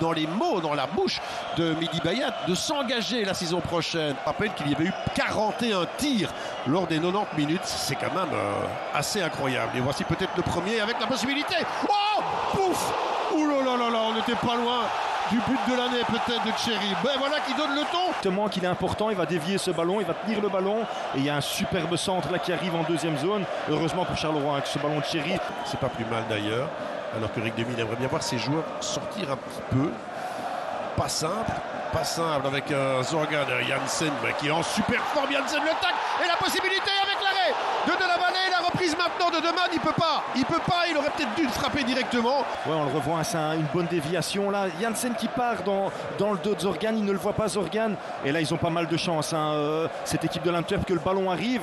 dans les mots, dans la bouche de Mehdi Bayat de s'engager la saison prochaine. Je rappelle qu'il y avait eu 41 tirs lors des 90 minutes. C'est quand même assez incroyable. Et voici peut-être le premier avec la possibilité. Oh, pouf! Ouh là là là là, on n'était pas loin du but de l'année peut-être de Tchéry. Ben voilà qui donne le ton. Justement qu'il est important, il va dévier ce ballon, il va tenir le ballon et il y a un superbe centre là qui arrive en deuxième zone. Heureusement pour Charleroi avec ce ballon de Tchéry. C'est pas plus mal d'ailleurs, alors que Rick Demile aimerait bien voir ses joueurs sortir un petit peu. Pas simple avec Zorgan Janssen qui est en super forme. Janssen le tac et la possibilité avec l'arrêt de Delavallee, la reprise maintenant de Deman. Il peut pas, il aurait peut-être dû le frapper directement. Ouais, on le revoit, c'est une bonne déviation là. Janssen qui part dans le dos de Zorgan, il ne le voit pas Zorgan. Et là ils ont pas mal de chance, cette équipe de l'Antwerp, que le ballon arrive.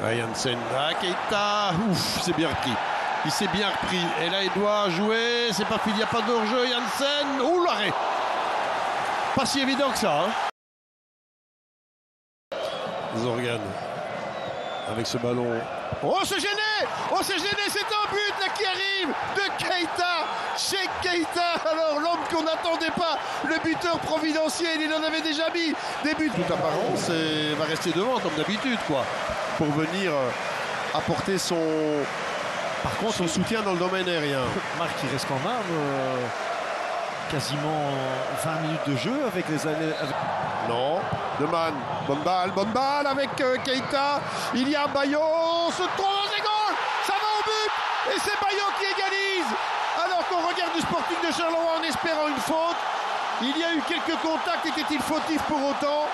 Janssen, Keita, ouf, c'est bien repris. Il s'est bien repris. Et là, il doit jouer. C'est pas fini, il n'y a pas de hors-jeu. Janssen. Ouh, l'arrêt. Pas si évident que ça. Zorgan. Avec ce ballon. Oh, c'est gêné. Oh, c'est gêné. C'est un but là qui arrive de Keita. Chez Keita. Alors, l'homme qu'on n'attendait pas. Le buteur providentiel. Il en avait déjà mis des buts. Toute apparence, et va rester devant comme d'habitude, quoi. Pour venir apporter son soutien dans le domaine aérien. Marc, il reste quand même quasiment 20 minutes de jeu avec les allées. Non, Deman, bonne balle avec Keita. Il y a Bayo, se trouve et goal. Ça va au but et c'est Bayo qui égalise. Alors qu'on regarde du Sporting de Charleroi en espérant une faute. Il y a eu quelques contacts, était-il fautif pour autant?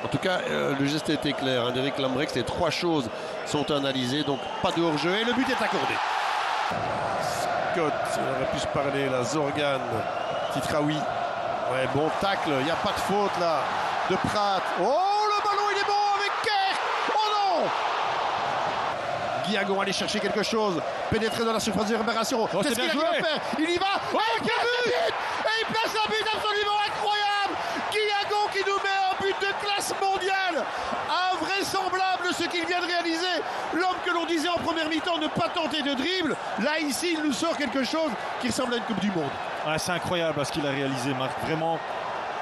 En tout cas, le geste était clair. D'Eric Lambrecht, les trois choses sont analysées, donc pas de hors-jeu et le but est accordé. Scott, on aurait pu se parler là. Zorgan, Titraoui. Ouais, bon tacle, il n'y a pas de faute là. De Pratt. Oh, le ballon il est bon avec Kerr. Oh non! Guillagon aller chercher quelque chose. Pénétrer dans la surface de réparation. Oh, qu'est-ce qu'il arrive à faire? Il y va. Oh, quel but! Et il place un but absolument incroyable. Guillagon qui nous met un but de classe mondiale. Invraisemblable ce qu'il vient de réaliser. L'homme que l'on disait en première mi-temps ne pas tenter de dribble. Là, ici, il nous sort quelque chose qui ressemble à une Coupe du Monde. Ouais, c'est incroyable ce qu'il a réalisé, Marc. Vraiment,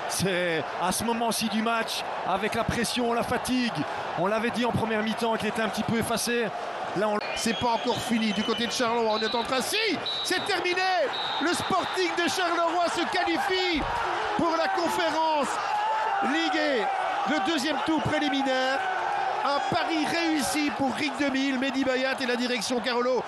c'est à ce moment-ci du match, avec la pression, la fatigue. On l'avait dit en première mi-temps qu'il était un petit peu effacé. Là, c'est pas encore fini du côté de Charleroi. On est en train. Si, c'est terminé. Le Sporting de Charleroi se qualifie pour la conférence Ligue, le deuxième tour préliminaire. Un pari réussi pour Rick Demile, Mehdi Bayat et la direction Carolo.